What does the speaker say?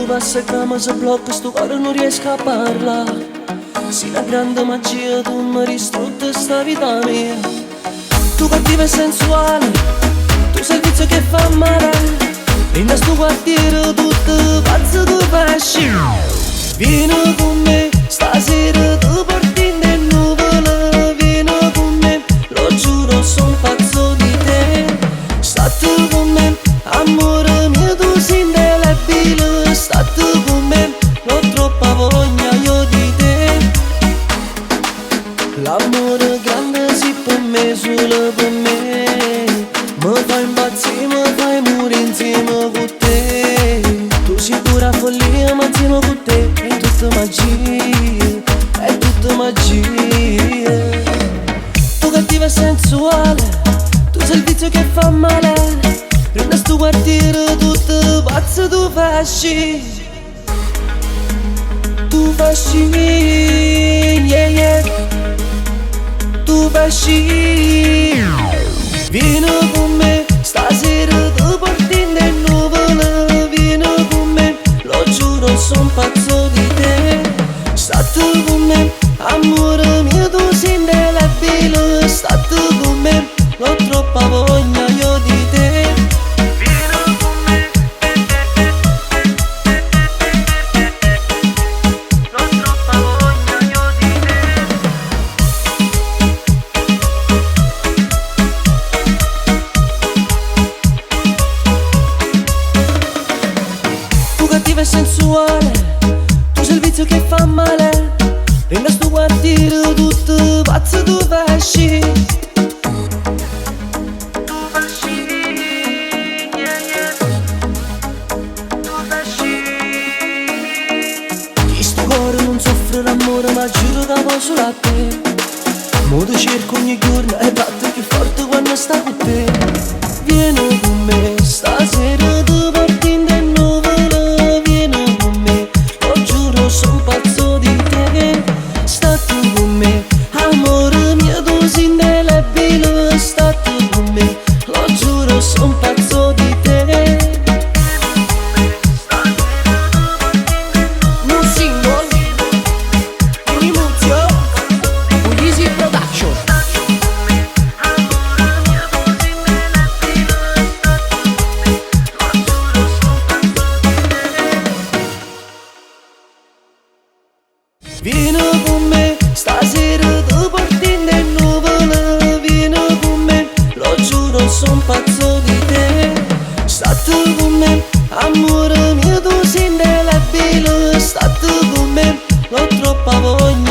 tu passa che mi si blocca, sto cuore non riesco a parlare. Sei una grande magia, tu mi distrutta sta vita mia. Tu cattiva e sensuale, tu sei il vizio che fa male. In sto quartiere tutto pazzo tu fasci. Vieni con me, stasera tu porti in nuvole. Vieni con me, lo giuro son pazzo di te. State con me, amore mio tu sei indelebile. State con me, l'ho troppa voglia io di te. L'amore grande si per me, solo per me. Mi fai impazzire, mi fai morire insieme con te. Tu sei pura follia, ma insieme con te è tutta magia, è tutta magia. Tu cattiva e sensuale, tu sei il vizio che fa male. Prende sto quartiere tutto pazzo, tu fasci. Tu fasci, yeah yeah. Tu fasci. Vieni con me, stasera tu porti in nuvole. Vieni con me, lo giuro son pazzo di te. State con me, amore mio tu sei indelebile. State con me, l'ho troppa voglia io di te. Vieni con me, l'ho troppa voglia io di te. Tu cattiva e sensuale, tu sei il vizio che fa male. In sto quartiere tutto pazzo tu fasci. Tu fasci, yeah yeah. Tu fasci. Chi sto cuore non soffre l'amore, ma giuro che va solo a te. Mo ti cerco ogni giorno e batte più forte quando sta con te. Vieni con me, stasera tu porti in nuvole. Vieni con me, lo giuro son pazzo di te. State con me, amore mio tu sei indelebile. State con me, lo giuro son pazzo di te. Non single, Minimuzio, Ulisi Production. Vieni con me, stasera tu porti in nuvole. Vieni con me, lo giuro son pazzo di te. State con me, amore mio tu sei indelebile. State con me, l'ho troppa voglia